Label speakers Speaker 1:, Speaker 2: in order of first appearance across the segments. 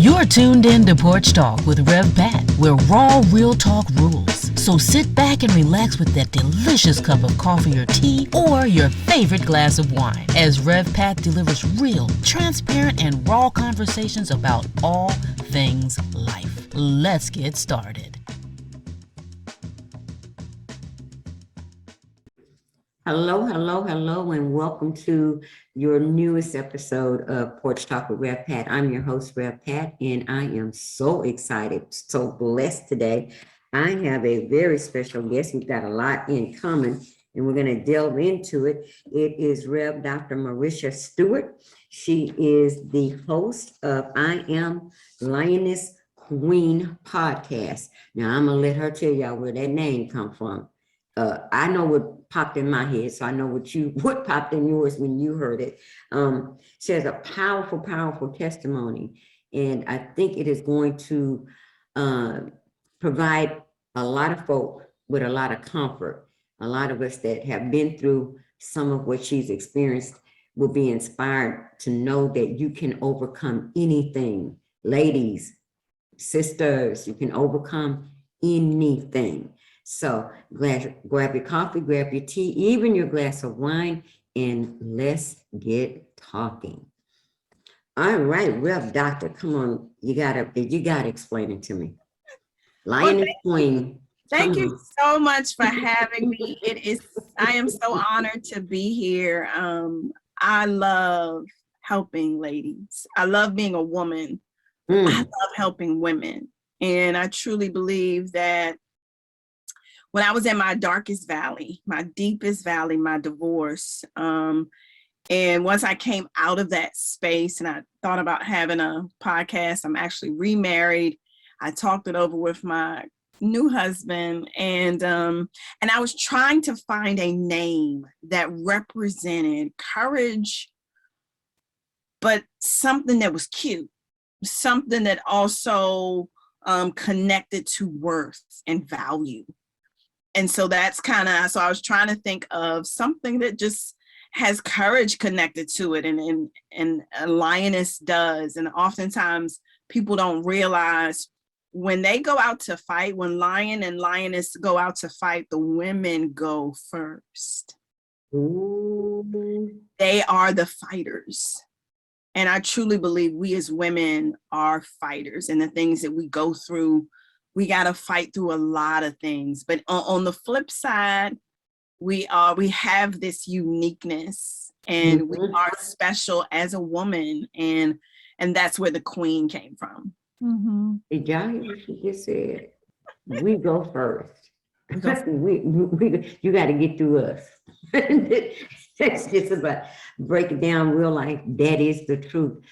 Speaker 1: You're tuned in to Porch Talk with revpat, where raw, real talk rules. So sit back and relax with that delicious cup of coffee or tea or your favorite glass of wine as revpat delivers real, transparent, and raw conversations about all things life. Let's get started.
Speaker 2: Hello, and welcome to your newest episode of Porch Talk with revpat. I'm your host, revpat, and I am so excited, so blessed today. I have a very special guest. We've got a lot in common, and we're going to delve into it. It is Rev. Dr. Marisha Stewart. She is the host of I Am Lionessqueen podcast. Now, I'm going to let her tell y'all where that name comes from. I know what popped in my head, so I know what popped in yours when you heard it. She has a powerful testimony, and I think it is going to provide a lot of folk with a lot of comfort. A lot of us that have been through some of what she's experienced will be inspired to know that you can overcome anything. Ladies, sisters, you can overcome anything. So grab your coffee, grab your tea, even your glass of wine, and let's get talking. All right, Rev Doctor, come on. You gotta explain it to me. Lioness Queen.
Speaker 3: Thank you so much for having me. I am so honored to be here. I love helping ladies. I love being a woman. I love helping women. And I truly believe that when I was in my darkest valley, my deepest valley, my divorce, and once I came out of that space and I thought about having a podcast, I'm actually remarried. I talked it over with my new husband, and I was trying to find a name that represented courage, but something that was cute, something that also connected to worth and value. And so that's so I was trying to think of something that just has courage connected to it, and a lioness does. And oftentimes people don't realize when they go out to fight, when lion and lioness go out to fight, the women go first.
Speaker 2: Ooh.
Speaker 3: They are the fighters. And I truly believe we as women are fighters, and the things that we go through, we got to fight through a lot of things. But on the flip side, we have this uniqueness, and we are special as a woman. And that's where the queen came from. Mm-hmm.
Speaker 2: Did y'all hear what she just said? We go first. You got to get through us. That's just about break it down real life. That is the truth.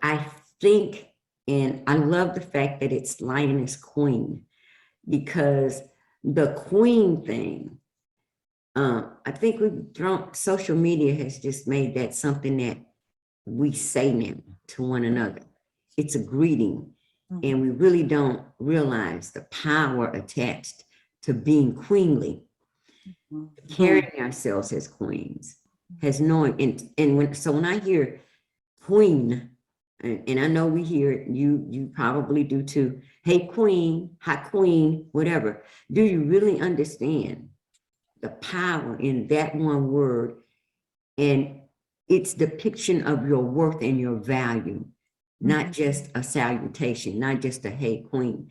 Speaker 2: I think, and I love the fact that it's Lioness Queen, because the queen thing, I think social media has just made that something that we say now to one another. It's a greeting, and we really don't realize the power attached to being queenly, carrying ourselves as queens, has knowing, when I hear queen, and I know we hear it, you probably do too. Hey, queen, hi, queen, whatever. Do you really understand the power in that one word and its depiction of your worth and your value, not just a salutation, not just a hey, queen.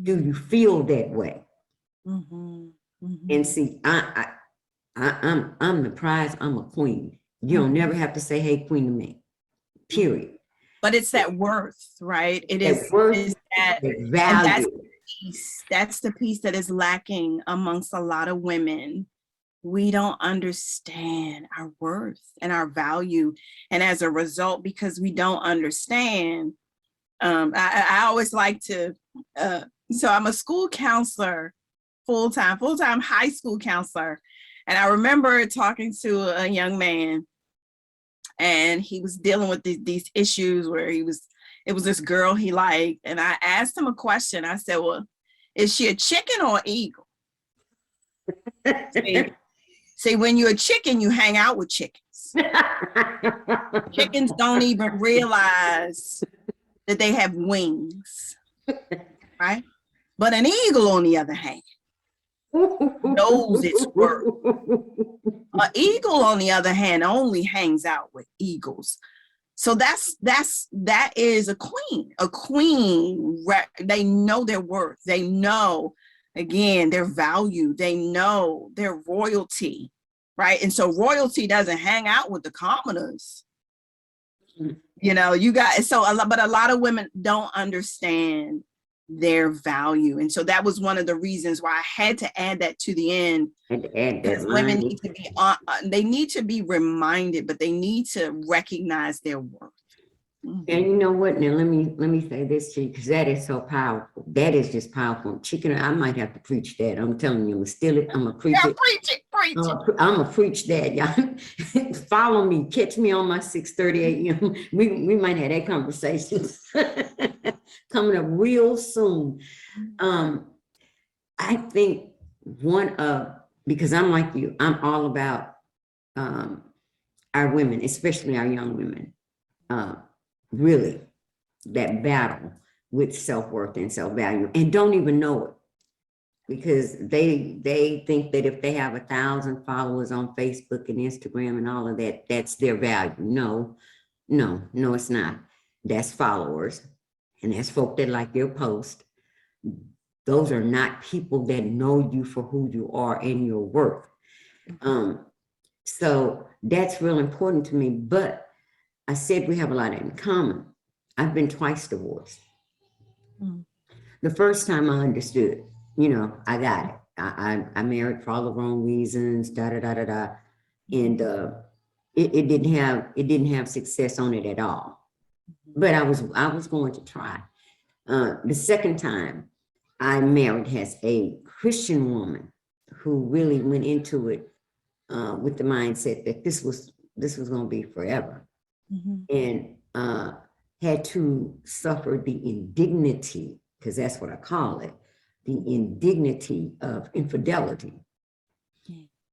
Speaker 2: Do you feel that way? And see, I'm the prize. I'm a queen. You don't never have to say hey, queen to me, period.
Speaker 3: But it's that worth, right? It is that value. That's the piece that is lacking amongst a lot of women. We don't understand our worth and our value. And as a result, because we don't understand, I always like to, so I'm a school counselor, full-time high school counselor. And I remember talking to a young man, and he was dealing with these issues where it was this girl he liked. And I asked him a question. I said, well, is she a chicken or an eagle? See, when you're a chicken, you hang out with chickens. Chickens don't even realize that they have wings, right? But an eagle, on the other hand, knows its worth. An eagle, on the other hand, only hangs out with eagles. So that is a queen. A queen, they know their worth. They know, again, their value. They know their royalty, right? And so royalty doesn't hang out with the commoners. You know, you got, so but a lot of women don't understand their value. And so that was one of the reasons why I had to add that to the end. Because women need to be they need to be reminded, but they need to recognize their worth.
Speaker 2: And you know what? Now let me say this to you, because that is so powerful. That is just powerful. Chicken, I might have to preach that. I'm telling you, I'm gonna steal it. I'm gonna preach it.
Speaker 3: Preach it, preach it.
Speaker 2: I'm gonna preach that, y'all. Follow me, catch me on my 6:30 a.m. We might have that conversation coming up real soon. I think because I'm like you, I'm all about our women, especially our young women. Really, that battle with self-worth and self-value, and don't even know it, because they think that if they have 1,000 followers on Facebook and Instagram and all of that, that's their value. No, it's not. That's followers, and that's folk that like your post. Those are not people that know you for who you are and your worth. So that's real important to me. But I said we have a lot in common. I've been twice divorced. The first time I understood, I got it. I married for all the wrong reasons, and it didn't have success on it at all. But I was going to try. The second time I married has a Christian woman who really went into it with the mindset that this was going to be forever. And had to suffer the indignity, because that's what I call it, the indignity of infidelity.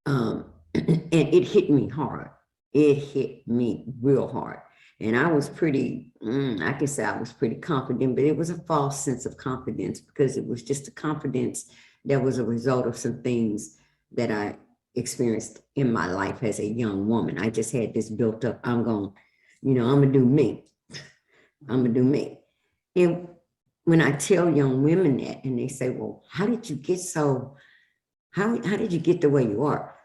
Speaker 2: And it hit me hard. It hit me real hard. And I was pretty, I can say I was pretty confident, but it was a false sense of confidence, because it was just a confidence that was a result of some things that I experienced in my life as a young woman. I just had this built up, I'm gonna do me. I'm gonna do me. And when I tell young women that, and they say, well, how did you get the way you are?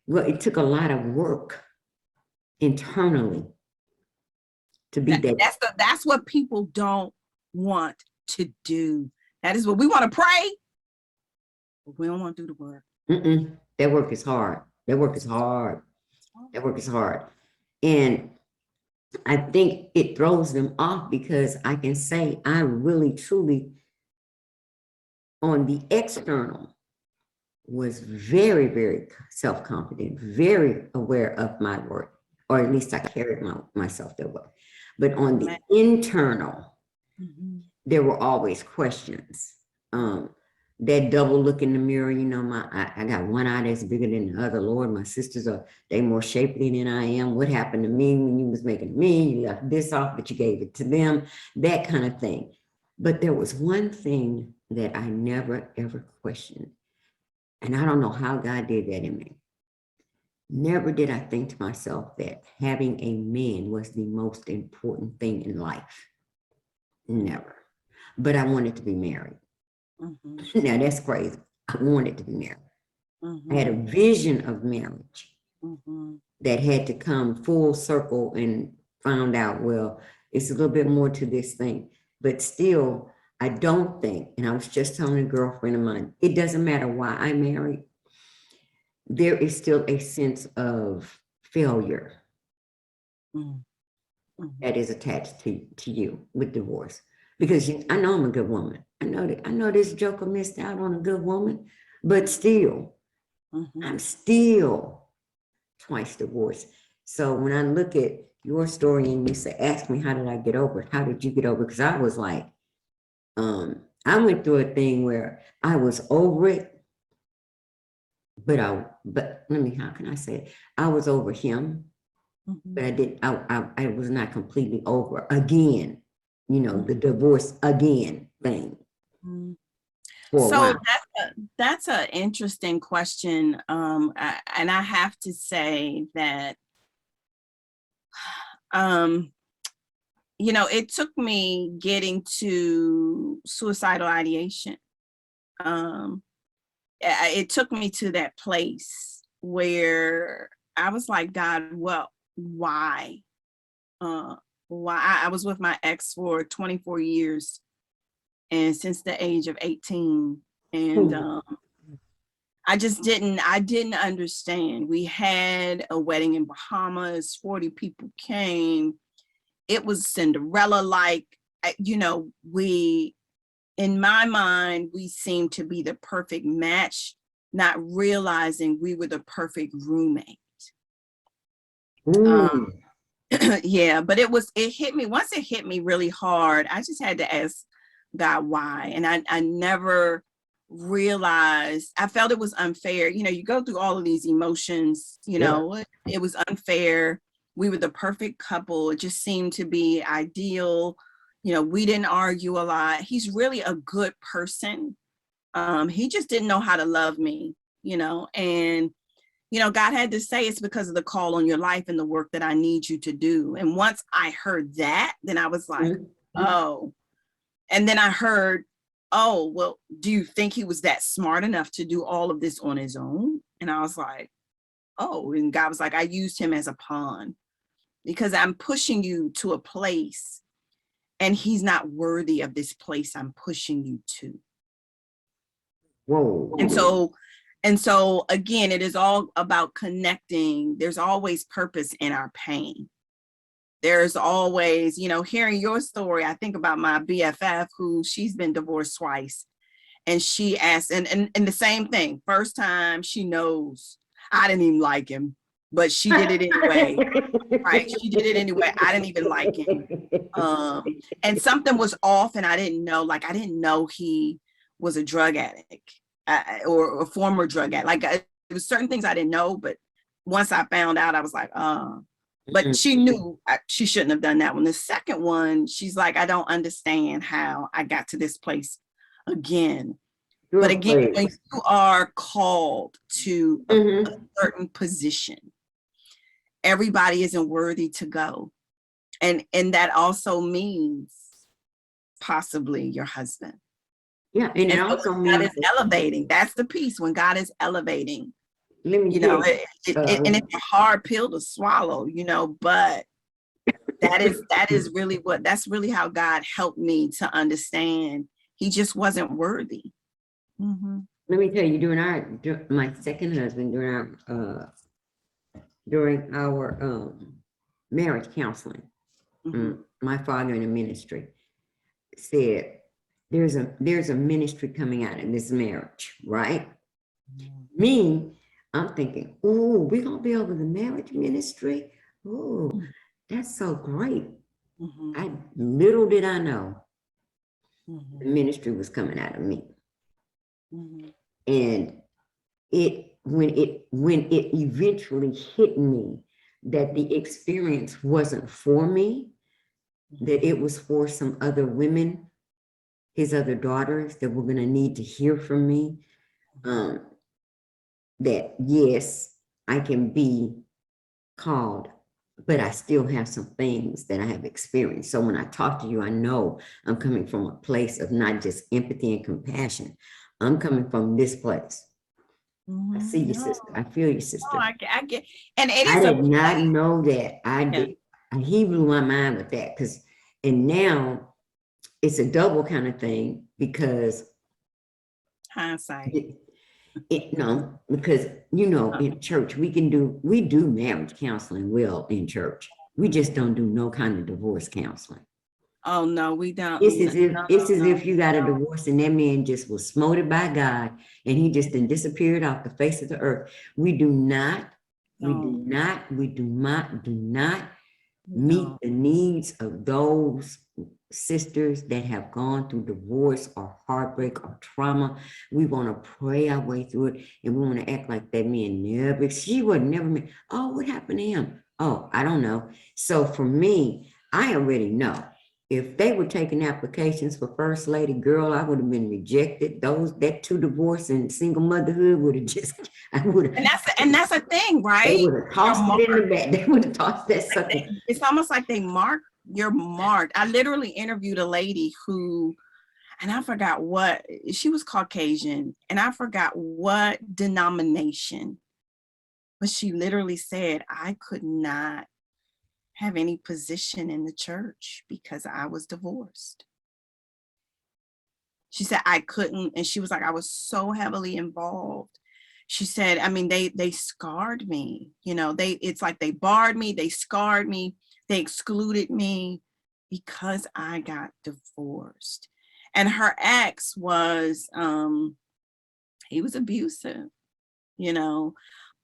Speaker 2: Well, it took a lot of work internally to be that.
Speaker 3: That's what people don't want to do. That is what we want to pray, but we don't want to do the work.
Speaker 2: That work is hard. That work is hard. And I think it throws them off, because I can say I really, truly, on the external, was very, very self-confident, very aware of my worth, or at least I carried myself that way. But on the internal, there were always questions. That double look in the mirror, I got one eye that's bigger than the other. Lord, my sisters they more shapely than I am. What happened to me when you was making me? You left this off, but you gave it to them, that kind of thing. But there was one thing that I never, ever questioned. And I don't know how God did that in me. Never did I think to myself that having a man was the most important thing in life. Never. But I wanted to be married. Now that's crazy. I wanted to be married. I had a vision of marriage that had to come full circle, and found out, well, it's a little bit more to this thing. But still, I don't think, and I was just telling a girlfriend of mine, it doesn't matter why I married, there is still a sense of failure that is attached to you with divorce. Because I know I'm a good woman. I know this joker missed out on a good woman, but still, I'm still twice divorced. So when I look at your story and you say, ask me, how did I get over it? How did you get over it? Because I was like, I went through a thing where I was over it, but how can I say it? I was over him, but I was not completely over again, the divorce again thing for a
Speaker 3: So
Speaker 2: while.
Speaker 3: that's an interesting question. And I have to say that, it took me getting to suicidal ideation. It took me to that place where I was like, God, well, why? Why? I was with my ex for 24 years, and since the age of 18, and I didn't understand. We had a wedding in Bahamas, 40 people came. It was Cinderella-like, in my mind, we seemed to be the perfect match, not realizing we were the perfect roommate. Yeah, but it hit me. Once it hit me really hard, I just had to ask God why. And I never realized, I felt it was unfair. You go through all of these emotions, it was unfair. We were the perfect couple. It just seemed to be ideal. We didn't argue a lot. He's really a good person. He just didn't know how to love me, and God had to say it's because of the call on your life and the work that I need you to do. And once I heard that, then I was like, oh. And then I heard, oh, well, do you think he was that smart enough to do all of this on his own? And I was like, oh. And God was like, I used him as a pawn because I'm pushing you to a place and he's not worthy of this place I'm pushing you to.
Speaker 2: Whoa.
Speaker 3: And so again, it is all about connecting. There's always purpose in our pain. There's always, hearing your story, I think about my BFF who she's been divorced twice. And she asked, and the same thing, first time she knows I didn't even like him, but she did it anyway. Right. She did it anyway. I didn't even like him. And something was off and I didn't know he was a drug addict. Or a former drug addict. There was certain things I didn't know, but once I found out, I was like, but she knew she shouldn't have done that one. The second one, she's like, I don't understand how I got to this place again. But again, when you are called to a certain position, everybody isn't worthy to go. And that also means possibly your husband.
Speaker 2: Yeah, and it also means
Speaker 3: God is elevating. That's the piece when God is elevating.
Speaker 2: Let me
Speaker 3: and it's a hard pill to swallow, but that's really how God helped me to understand he just wasn't worthy.
Speaker 2: Let me tell you, during my second husband, during our marriage counseling, my father in the ministry said, there's a ministry coming out in this marriage, right? Me, I'm thinking, oh, we're gonna be over the marriage ministry. Oh, that's so great. Little did I know the ministry was coming out of me. And when it eventually hit me that the experience wasn't for me, that it was for some other women, his other daughters that were going to need to hear from me, that yes, I can be called, but I still have some things that I have experienced. So when I talk to you, I know I'm coming from a place of not just empathy and compassion. I'm coming from this place. I see you, sister. I feel you, sister.
Speaker 3: I get, and it is.
Speaker 2: I did not know that. I did. He blew my mind with that and now it's a double kind of thing because
Speaker 3: hindsight.
Speaker 2: Because in church we do marriage counseling well in church. We just don't do no kind of divorce counseling.
Speaker 3: Oh no, we don't.
Speaker 2: It's as if you got a divorce and that man just was smoted by God and he just then disappeared off the face of the earth. We do not meet
Speaker 3: No.
Speaker 2: the needs of those sisters that have gone through divorce or heartbreak or trauma. We want to pray our way through it, and we want to act like that man never, she would never mean, oh, what happened to him? Oh, I don't know. So for me, I already know. If they were taking applications for first lady, girl, I would have been rejected. Those that two divorce and single motherhood would have just, I would have.
Speaker 3: And that's a thing,
Speaker 2: They
Speaker 3: right?
Speaker 2: would have tossed it in the back. They would have tossed that sucker.
Speaker 3: It's almost like you're marked. I literally interviewed a lady who, and I forgot what, she was Caucasian, and I forgot what denomination, but she literally said, I could not have any position in the church because I was divorced. She said, I couldn't. And she was like, I was so heavily involved. She said, I mean, they scarred me, it's like they barred me, they scarred me, they excluded me because I got divorced. And her ex was, he was abusive,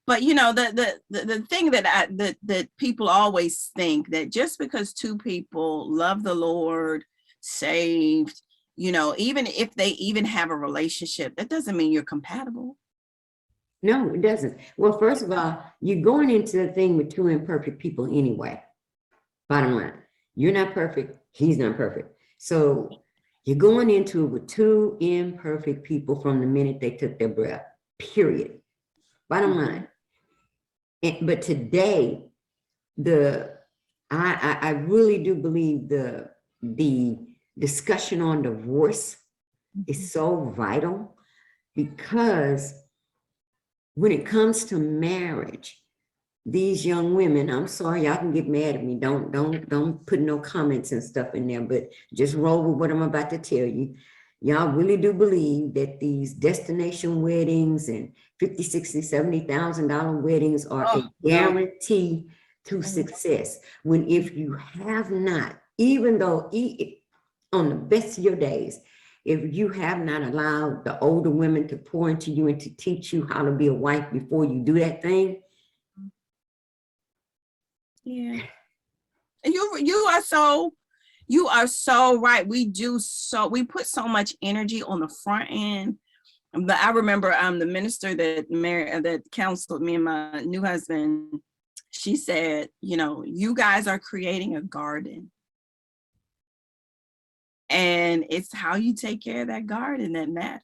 Speaker 3: but the thing that people always think that just because two people love the Lord, saved, even if they even have a relationship, that doesn't mean you're compatible.
Speaker 2: No, it doesn't. Well, first of all, you're going into the thing with two imperfect people anyway. Bottom line, you're not perfect. He's not perfect. So you're going into it with two imperfect people from the minute they took their breath, period. Bottom line. But today, I really do believe the discussion on divorce is so vital, because when it comes to marriage, these young women, I'm sorry, y'all can get mad at me. Don't put no comments and stuff in there, but just roll with what I'm about to tell you. Y'all really do believe that these destination weddings and $50,000, $60,000, $70,000 weddings are a guarantee to success. When if you have not, even though on the best of your days, if you have not allowed the older women to pour into you and to teach you how to be a wife before you do that thing.
Speaker 3: Yeah. You are so right. We put so much energy on the front end. But I remember the minister that counseled me and my new husband, she said, you guys are creating a garden. And it's how you take care of that garden that matters.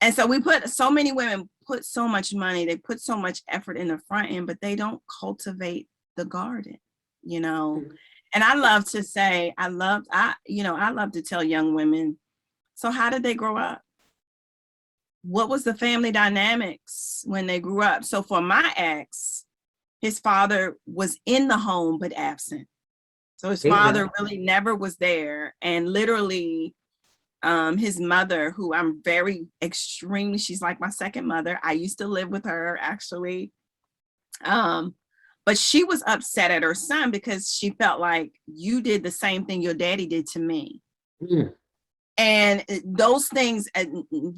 Speaker 3: And so so many women put so much money, they put so much effort in the front end, but they don't cultivate the garden, And I love to say, I love to tell young women, so how did they grow up? What was the family dynamics when they grew up? So for my ex, his father was in the home, but absent. So his father really never was there. And literally his mother, who I'm she's like my second mother. I used to live with her actually. But she was upset at her son because she felt like you did the same thing your daddy did to me. And those things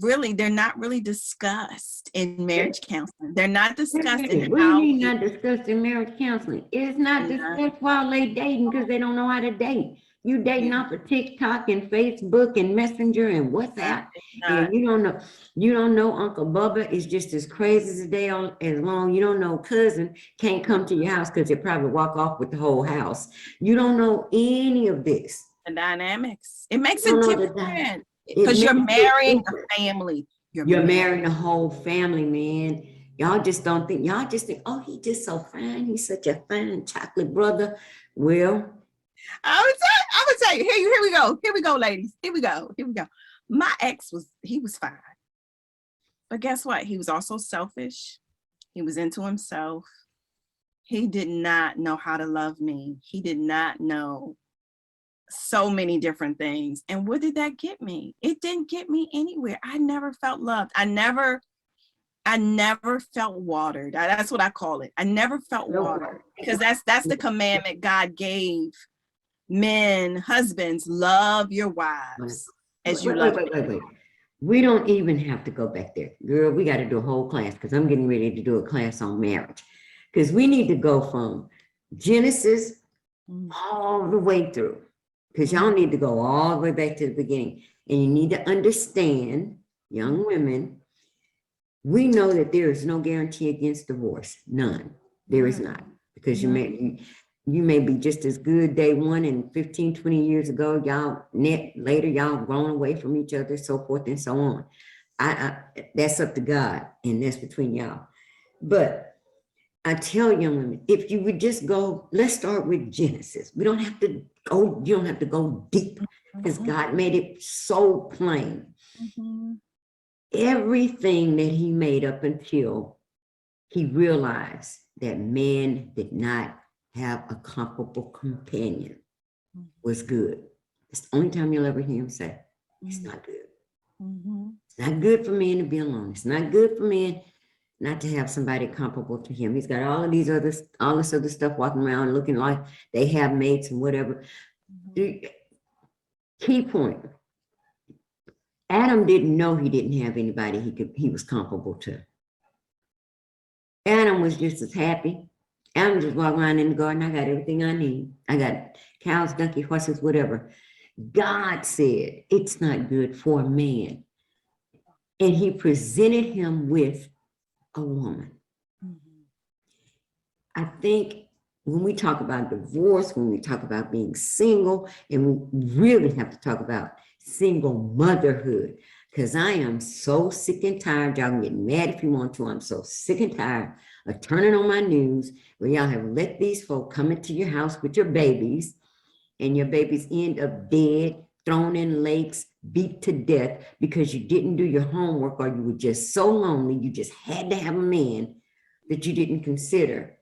Speaker 3: really, they're not really discussed in marriage counseling. They're not discussed in
Speaker 2: what do you mean not discussed in marriage counseling? It's not discussed while they dating because they don't know how to date. You dating off of TikTok and Facebook and Messenger and WhatsApp, and you don't know Uncle Bubba is just as crazy as they are as long. You don't know cousin can't come to your house because they probably walk off with the whole house. You don't know any of this.
Speaker 3: The dynamics. It makes it different because you're marrying a family.
Speaker 2: You're marrying a whole family, man. Y'all just think, oh, he just so fine. He's such a fine chocolate brother. Well,
Speaker 3: I would tell you, here we go. Here we go, ladies. Here we go. My ex was fine. But guess what? He was also selfish. He was into himself. He did not know how to love me. He did not know so many different things. And what did that get me? It didn't get me anywhere. I never felt loved. I never felt watered. That's what I call it. I never felt watered, because that's the commandment God gave men, husbands, love your wives as you love them.
Speaker 2: Wait. We don't even have to go back there. Girl, we got to do a whole class, because I'm getting ready to do a class on marriage, because we need to go from Genesis
Speaker 3: Mm.
Speaker 2: all the way through, because y'all need to go all the way back to the beginning. And you need to understand, young women, we know that there is no guarantee against divorce. None. There is not. Because you may be just as good day one and 15, 20 years ago, later y'all grown away from each other, so forth and so on. That's up to God, and that's between y'all. But I tell young women, if you would just go, let's start with Genesis. You don't have to go deep, because God made it so plain. Everything that he made up until he realized that man did not have a comparable companion was good. It's the only time you'll ever hear him say, it's not good. It's not good for men to be alone. It's not good for men not to have somebody comparable to him. He's got all this other stuff walking around looking like they have mates and whatever. Key point. Adam didn't know he didn't have anybody he was comparable to. Adam was just as happy. Adam just walked around in the garden. I got everything I need. I got cows, donkey, horses, whatever. God said it's not good for a man. And he presented him with a woman. I think when we talk about divorce, when we talk about being single, and we really have to talk about single motherhood, because I am so sick and tired. Y'all can get mad if you want to. I'm so sick and tired of turning on my news where y'all have let these folk come into your house with your babies, and your babies end up dead, thrown in lakes, beat to death because you didn't do your homework, or you were just so lonely you just had to have a man that you didn't consider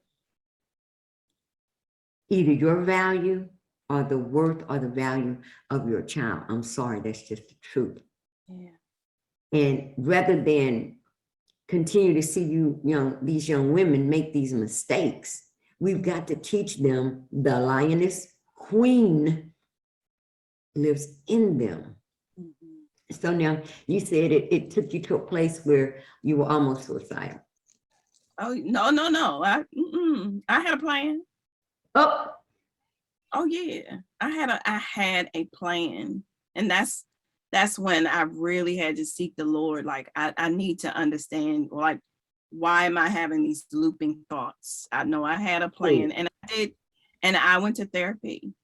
Speaker 2: either your value or the worth or the value of your child. I'm sorry, that's just the truth.
Speaker 3: Yeah.
Speaker 2: And rather than continue to see these young women make these mistakes, we've got to teach them the lioness queen lives in them. So now you said it took you to a place where you were almost suicidal.
Speaker 3: Oh, no. I had a plan. Oh yeah. I had a plan. And that's when I really had to seek the Lord. Like I need to understand, like, why am I having these looping thoughts? I know I had a plan, and I did, and I went to therapy.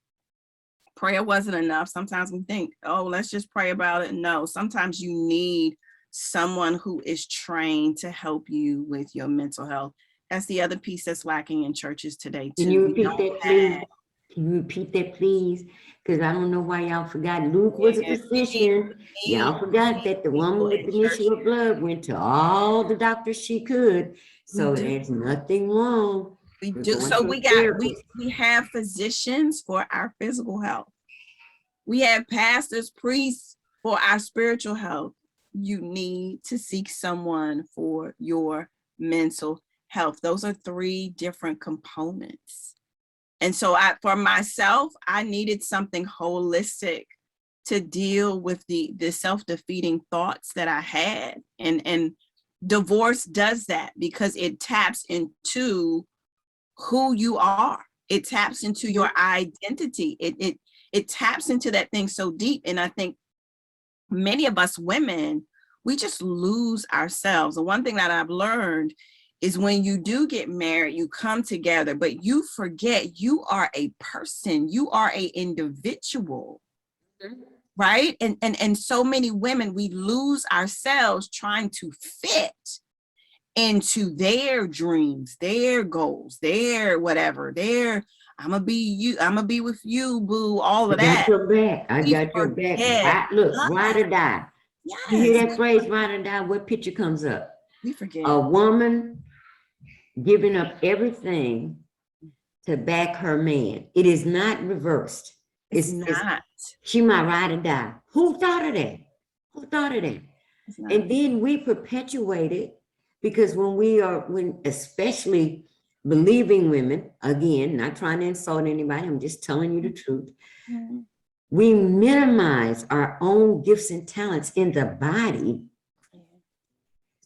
Speaker 3: Prayer wasn't enough. Sometimes we think, oh, let's just pray about it. No, sometimes you need someone who is trained to help you with your mental health. That's the other piece that's lacking in churches today too.
Speaker 2: Can you repeat that, please? Can you repeat that, please? Because I don't know why y'all forgot Luke was a physician. Y'all forgot that the woman with the issue of blood went to all the doctors she could. So there's nothing wrong.
Speaker 3: We do. So we have physicians for our physical health. We have pastors, priests for our spiritual health. You need to seek someone for your mental health. Those are three different components. And so for myself, I needed something holistic to deal with the self-defeating thoughts that I had. And divorce does that because it taps into who you are. It taps into your identity. It taps into that thing so deep. And I think many of us women, we just lose ourselves. And one thing that I've learned is when you do get married, you come together, but you forget you are a person, you are an individual, right? And so many women, we lose ourselves trying to fit into their dreams, their goals, their whatever, I'm gonna be with you, boo, all of that.
Speaker 2: I got your back. Look, ride or die.
Speaker 3: Yes.
Speaker 2: You hear that phrase, ride or die? What picture comes up?
Speaker 3: We forget.
Speaker 2: A woman giving up everything to back her man. It is not reversed. It's not. She might ride or die. Who thought of that? And then we perpetuate it because when especially believing women, again, not trying to insult anybody, I'm just telling you the truth. We minimize our own gifts and talents in the body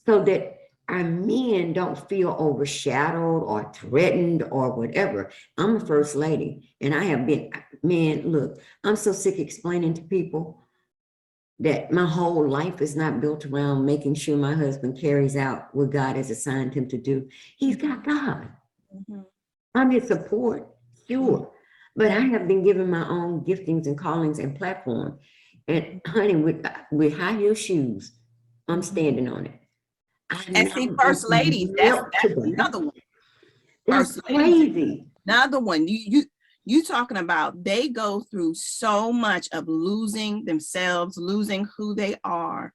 Speaker 2: so that our men don't feel overshadowed or threatened or whatever. I'm a first lady, and I have been, man, look, I'm so sick of explaining to people that my whole life is not built around making sure my husband carries out what God has assigned him to do. He's got God.
Speaker 3: Mhm.
Speaker 2: I'm his support, sure. But I have been given my own giftings and callings and platform. And honey, with high heel shoes, I'm standing on it.
Speaker 3: And see, first ladies, that's another one.
Speaker 2: That's
Speaker 3: First ladies,
Speaker 2: crazy.
Speaker 3: another one. You talking about, they go through so much of losing themselves, losing who they are,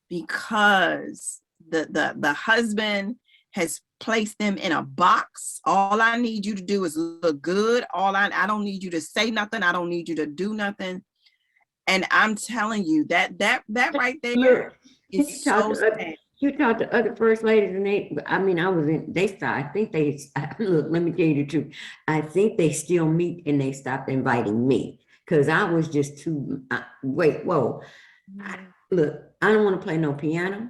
Speaker 3: because the husband has placed them in a box. All I need you to do is look good. I don't need you to say nothing. I don't need you to do nothing. And I'm telling you that right there is so sad.
Speaker 2: You talk to other first ladies, and I think they, look, let me tell you the truth. I think they still meet, and they stopped inviting me because I was just too, wait, whoa. Look, I don't want to play no piano.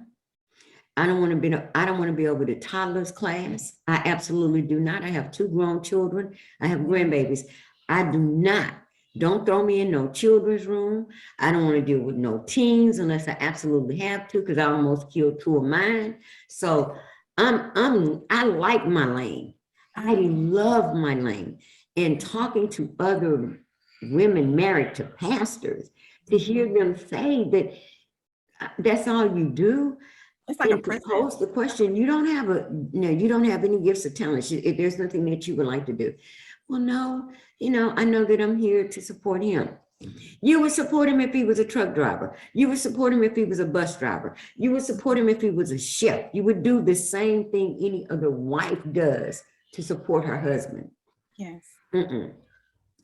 Speaker 2: I don't want to be over the toddlers class. I absolutely do not. I have 2 grown children. I have grandbabies. I do not. Don't throw me in no children's room. I don't want to deal with no teens unless I absolutely have to, because I almost killed 2 of mine. So I like my lane. I love my lane. And talking to other women married to pastors, to hear them say that that's all you do.
Speaker 3: It's like a
Speaker 2: And to
Speaker 3: prison.
Speaker 2: pose the question, you don't have any gifts or talents. If there's nothing that you would like to do. Well, no, I know that I'm here to support him. You would support him if he was a truck driver. You would support him if he was a bus driver. You would support him if he was a chef. You would do the same thing any other wife does to support her husband.
Speaker 3: Yes.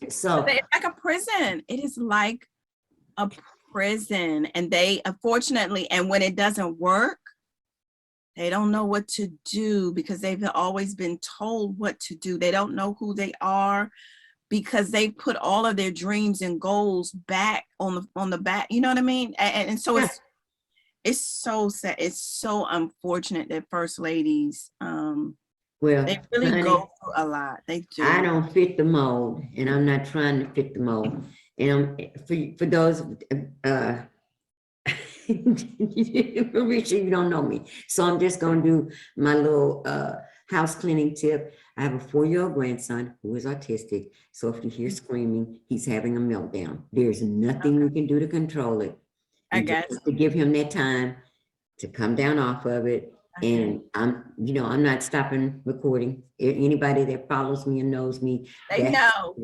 Speaker 2: So
Speaker 3: it's like a prison. It is like a prison. And they, unfortunately, and when it doesn't work, they don't know what to do because they've always been told what to do. They don't know who they are because they put all of their dreams and goals back on the back. You know what I mean? And so it's so sad. It's so unfortunate that first ladies, they really
Speaker 2: honey,
Speaker 3: go through a lot. They do.
Speaker 2: I don't fit the mold, and I'm not trying to fit the mold. And for those, Marisha, you don't know me. So I'm just going to do my little house cleaning tip. I have a 4-year-old grandson who is autistic. So if you hear screaming, he's having a meltdown. There's nothing we can do to control it.
Speaker 3: I guess
Speaker 2: to give him that time to come down off of it. And I'm not stopping recording. Anybody that follows me and knows me,
Speaker 3: they know.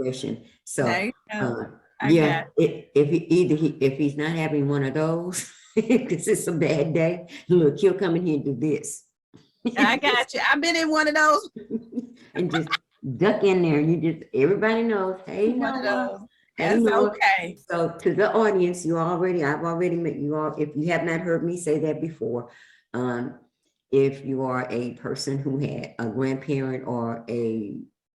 Speaker 2: So if he's not having one of those, because it's a bad day, look, he'll come in here and do this.
Speaker 3: I got you. I've been in one of those.
Speaker 2: And just duck in there. Everybody knows, hey, no.
Speaker 3: That's okay.
Speaker 2: So to the audience, I've already met you all. If you have not heard me say that before, if you are a person who had a grandparent or a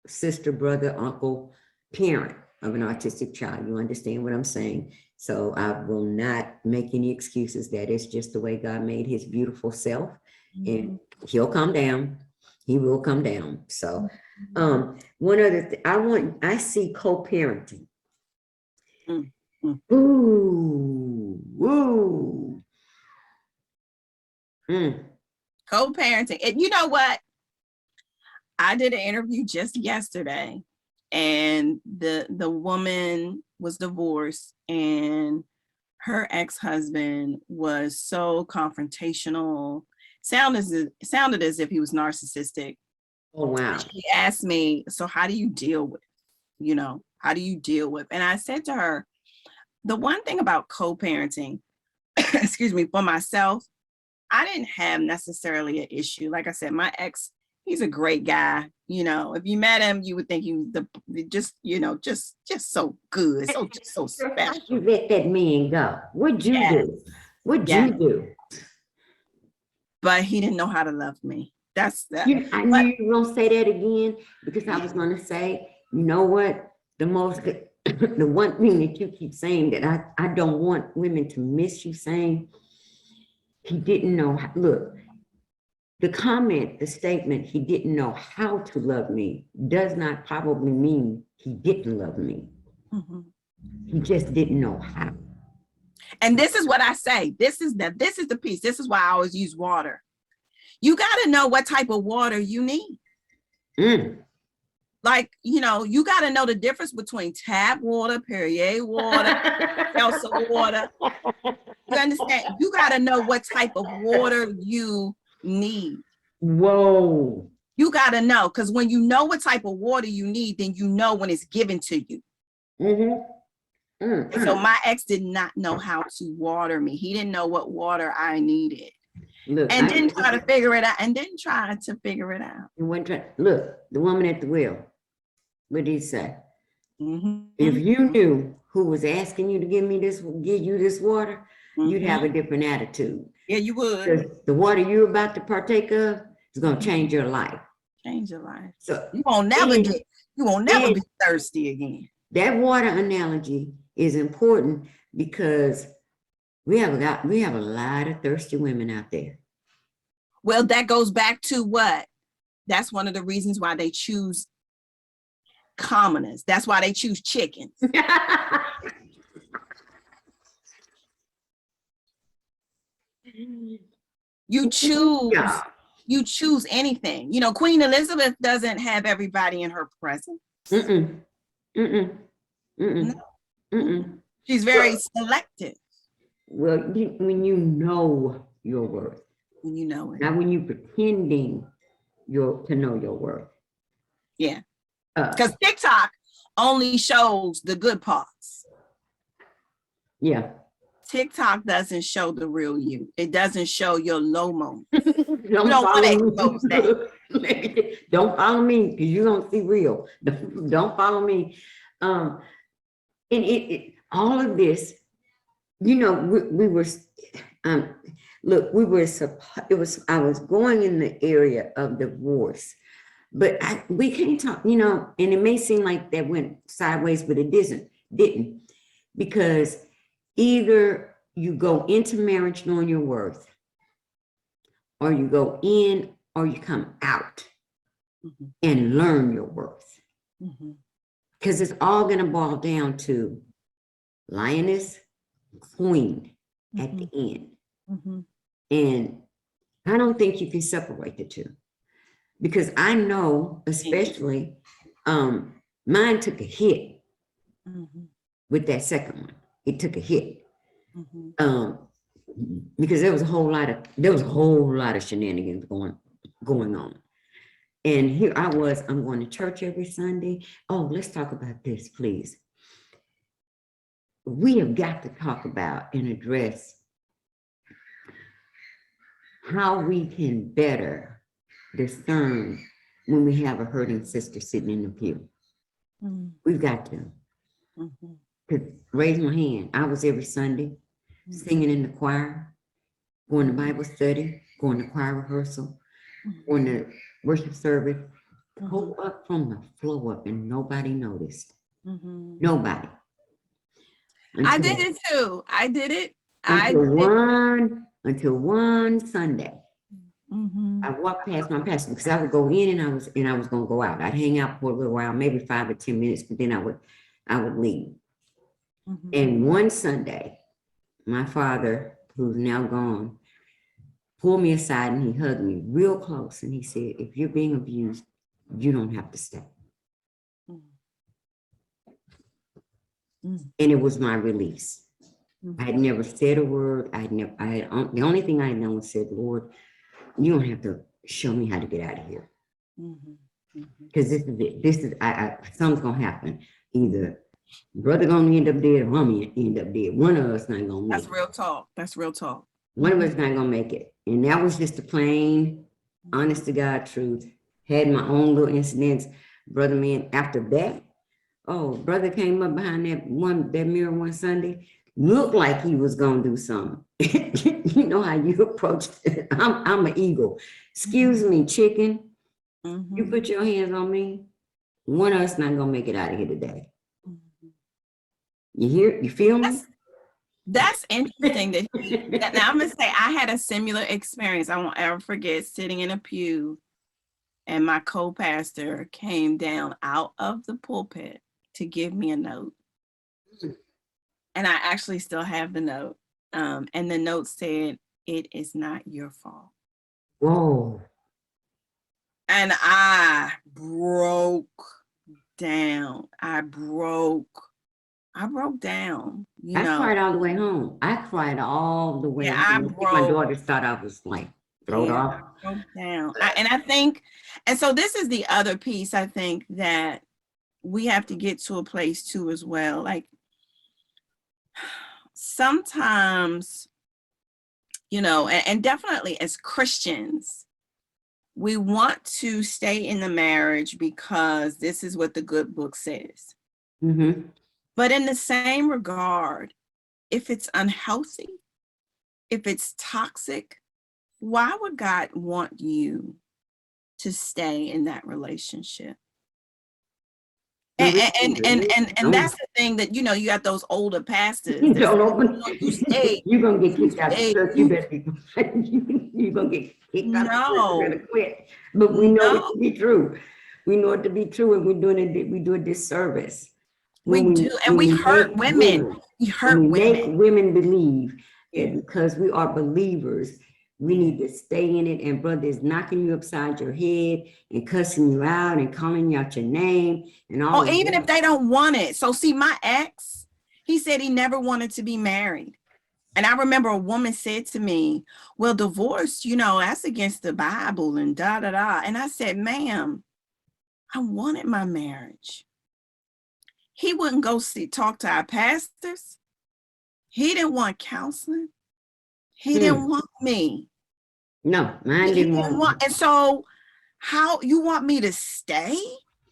Speaker 2: sister, brother, uncle, parent of an autistic child, you understand what I'm saying. So I will not make any excuses. That is just the way God made his beautiful self. And he'll come down. He will come down. So one other thing, I see co-parenting.
Speaker 3: Co-parenting. And you know what? I did an interview just yesterday, and the woman was divorced, and her ex-husband was so confrontational. Sounded as if he was narcissistic.
Speaker 2: Oh, wow.
Speaker 3: She asked me, so how do you deal with, and I said to her, the one thing about co-parenting, excuse me, for myself, I didn't have necessarily an issue. Like I said, my ex, he's a great guy. If you met him, you would think he was just so good. So special.
Speaker 2: You let that man go. What'd you do? What'd you do?
Speaker 3: But he didn't know how to love me. That's that.
Speaker 2: I knew you were gonna say that again, because I was gonna say, you know what? The one thing that you keep saying that I don't want women to miss you saying, he didn't know how. Look, the comment, the statement, he didn't know how to love me, does not probably mean he didn't love me.
Speaker 3: Mhm.
Speaker 2: He just didn't know how.
Speaker 3: And this is what I say. This is the piece. This is why I always use water. You got to know what type of water you need. Like, you got to know the difference between tap water, Perrier water, Elsa water. You understand? You got to know what type of water you need.
Speaker 2: Whoa.
Speaker 3: You got to know, because when you know what type of water you need, then you know when it's given to you. And so my ex did not know how to water me. He didn't know what water I needed.
Speaker 2: Look,
Speaker 3: And didn't try to figure it out.
Speaker 2: Look, the woman at the wheel. What did he say?
Speaker 3: Mm-hmm.
Speaker 2: If you knew who was asking you to give you this water, you'd have a different attitude.
Speaker 3: Yeah, you would.
Speaker 2: Because the water you're about to partake of is going to change your life.
Speaker 3: Change your life.
Speaker 2: So
Speaker 3: you won't never be thirsty again.
Speaker 2: That water analogy is important because we have a lot of thirsty women out there.
Speaker 3: Well, that goes back to what? That's one of the reasons why they choose commoners. That's why they choose chickens. You choose anything. Queen Elizabeth doesn't have everybody in her presence. No. She's very selective.
Speaker 2: Well, when you know your worth.
Speaker 3: When you know it.
Speaker 2: Not when you pretending to know your worth.
Speaker 3: Yeah. Because TikTok only shows the good parts.
Speaker 2: Yeah.
Speaker 3: TikTok doesn't show the real you. It doesn't show your low moment.
Speaker 2: Don't follow me because you don't see real. Don't follow me. And all of this, we were, I was going in the area of divorce, but we can't talk, and it may seem like that went sideways, but it didn't, because either you go into marriage knowing your worth, or you go in, or you come out and learn your worth. Because it's all going to boil down to lioness, queen at the end. And I don't think you can separate the two. Because I know, especially, mine took a hit with that second one. It took a hit. Because there was a whole lot of shenanigans going on. And here I was, I'm going to church every Sunday. Oh, let's talk about this, please. We have got to talk about and address how we can better discern when we have a hurting sister sitting in the pew. We've got to. Raise my hand. I was every Sunday singing in the choir, going to Bible study, going to choir rehearsal, going to worship service, pull up from the floor up, and nobody noticed. Nobody.
Speaker 3: I did it too. I did it.
Speaker 2: Until one Sunday, I walked past my pastor because I would go in and I was going to go out. I'd hang out for a little while, maybe 5 or 10 minutes, but then I would leave. And one Sunday, my father, who's now gone, pulled me aside and he hugged me real close. And he said, if you're being abused, you don't have to stay. And it was my release. I had never said a word. The only thing I had done was said, Lord, you don't have to show me how to get out of here. Because this is it. Something's going to happen. Either brother going to end up dead or I'm going to end up dead. One of us not going to make it.
Speaker 3: That's real talk.
Speaker 2: One of us not going to make it. And that was just a plain, honest to God truth. Had my own little incidents. Brother, man, after that, brother came up behind that mirror one Sunday, looked like he was gonna do something. You know how you approach it. I'm an eagle. Excuse me, chicken. You put your hands on me. One of us not gonna make it out of here today. You feel me?
Speaker 3: That's interesting now I'm gonna say I had a similar experience. I won't ever forget sitting in a pew and my co-pastor came down out of the pulpit to give me a note. And I actually still have the note. And the note said, "It is not your fault."
Speaker 2: Whoa.
Speaker 3: And I broke down. I broke down,
Speaker 2: I cried all the way home. I cried all the way
Speaker 3: Yeah, I
Speaker 2: home. My
Speaker 3: broke.
Speaker 2: daughter thought I was like throwed off.
Speaker 3: I broke down. And I think, and so this is the other piece I think that we have to get to a place too as well. Like sometimes, you know, and definitely as Christians, we want to stay in the marriage because this is what the good book says.
Speaker 2: Mm-hmm.
Speaker 3: But in the same regard, if it's unhealthy, if it's toxic, why would God want you to stay in that relationship? And that's the thing that, you know, you got those older pastors.
Speaker 2: Don't open.
Speaker 3: You stay.
Speaker 2: You're gonna get kicked out of
Speaker 3: stay,
Speaker 2: church. You better be. You're gonna get kicked out of church. You better quit. But we know it to be true. We know it to be true, and we're doing it. We do a disservice.
Speaker 3: We do, and we hurt women. We hurt women.
Speaker 2: Make women believe that because we are believers, we need to stay in it. And brother is knocking you upside your head and cussing you out and calling you out your name and all.
Speaker 3: Oh, even if they don't want it. So see, my ex, he said he never wanted to be married. And I remember a woman said to me, "Well, divorce, you know, that's against the Bible and da da da." And I said, "Ma'am, I wanted my marriage." He wouldn't go talk to our pastors. He didn't want counseling. He didn't want me.
Speaker 2: No, mine didn't want.
Speaker 3: And so how you want me to stay?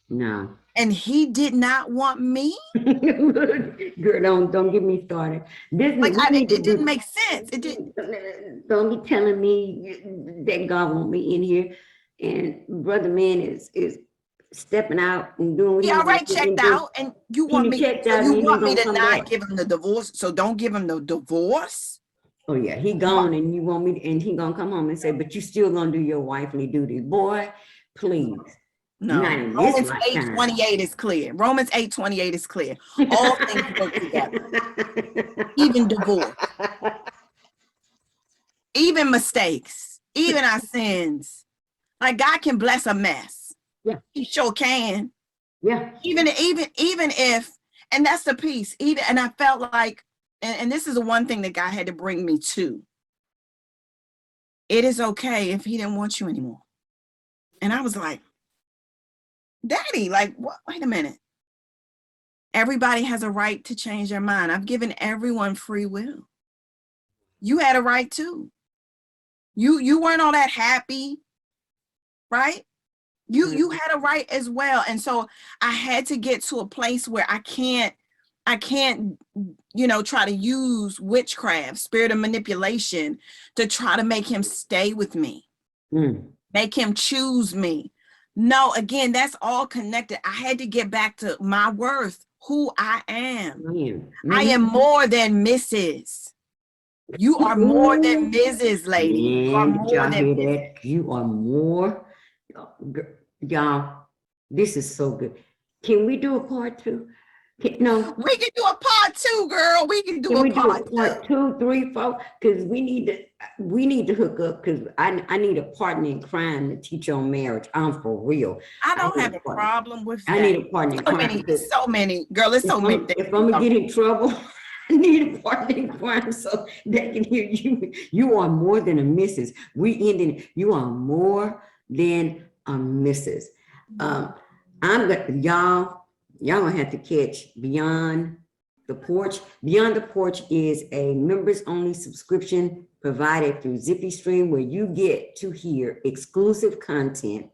Speaker 2: No.
Speaker 3: And he did not want me?
Speaker 2: Girl, don't get me started.
Speaker 3: It didn't make sense. It didn't.
Speaker 2: Don't be telling me that God want me in here. And brother man is stepping out and doing what
Speaker 3: he already checked out, and you want me to not give him the divorce, so don't give him the divorce.
Speaker 2: Oh yeah, he gone, and you want me, and he gonna come home and say, "But you still gonna do your wifely duty, boy? Please."
Speaker 3: No, Romans 8:28 is clear. Romans 8:28 is clear. All things work together, even divorce, even mistakes, even our sins. Like God can bless a mess.
Speaker 2: Yeah,
Speaker 3: he sure can.
Speaker 2: Yeah,
Speaker 3: even if, and that's the piece. And I felt like, and this is the one thing that God had to bring me to. It is okay if he didn't want you anymore. And I was like, Daddy, like, what? Wait a minute. Everybody has a right to change their mind. I've given everyone free will. You had a right too. You weren't all that happy, right? You had a right as well. And so I had to get to a place where I can't, you know, try to use witchcraft, spirit of manipulation to try to make him stay with me, make him choose me. No, again, that's all connected. I had to get back to my worth, who I am. I am more than Mrs. You are more than Mrs. Lady. You are more than Mrs.
Speaker 2: You are more. Y'all, this is so good. Can we do a part 2? No,
Speaker 3: we can do a part 2, girl. We can do a part
Speaker 2: 2, 3, 4, because we need to hook up, because I need a partner in crime to teach on marriage. I'm for real.
Speaker 3: I don't have a problem with that.
Speaker 2: I need a partner in crime.
Speaker 3: So many, girl. It's so many.
Speaker 2: If I'm gonna get in trouble, I need a partner in crime so they can hear you. You are more than a Mrs. We ending. You are more than a Mrs. I'm gonna y'all gonna have to catch Beyond the Porch. Beyond the Porch is a members only subscription provided through Zippy Stream, where you get to hear exclusive content.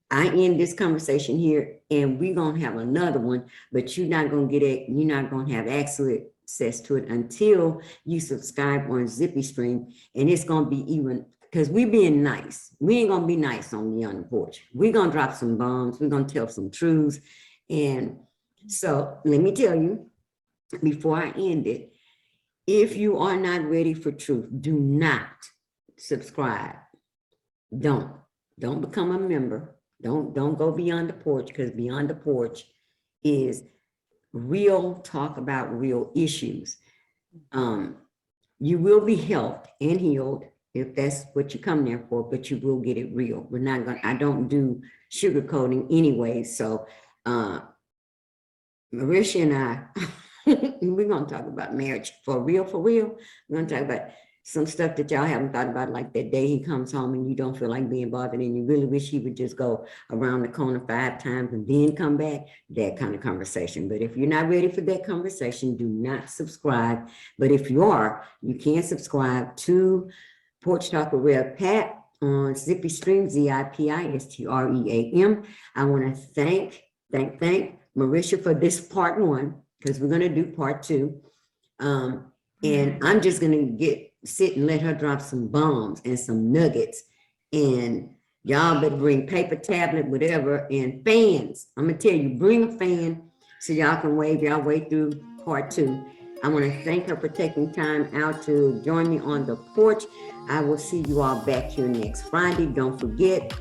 Speaker 2: I end this conversation here, and we're gonna have another one, but you're not gonna get it. You're not gonna have access to it until you subscribe on Zippy Stream, and it's gonna be even. Because we being nice. We ain't gonna be nice on Beyond the Porch. We're gonna drop some bombs. We're gonna tell some truths. And so let me tell you, before I end it, If you are not ready for truth, do not subscribe. Don't become a member. Don't go beyond the porch, because beyond the porch is real talk about real issues. You will be helped and healed if that's what you come there for, but you will get it real. I don't do sugarcoating anyway. So Marisha and I, we're gonna talk about marriage for real. We're gonna talk about some stuff that y'all haven't thought about, like that day he comes home and you don't feel like being bothered and you really wish he would just go around the corner 5 times and then come back, that kind of conversation. But if you're not ready for that conversation, do not subscribe. But if you are, you can subscribe to Porch Talk with Rev Pat on Zippy Stream, ZIPISTREAM. I want to thank Marisha for this part 1, because we're going to do part 2. And I'm just going to sit and let her drop some bombs and some nuggets. And y'all better bring paper, tablet, whatever, and fans. I'm going to tell you, bring a fan so y'all can wave y'all way through part 2. I want to thank her for taking time out to join me on the porch. I will see you all back here next Friday. Don't forget,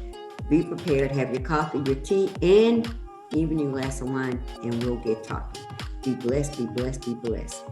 Speaker 2: be prepared, have your coffee, your tea, and even your glass of wine, and we'll get talking. Be blessed, be blessed, be blessed.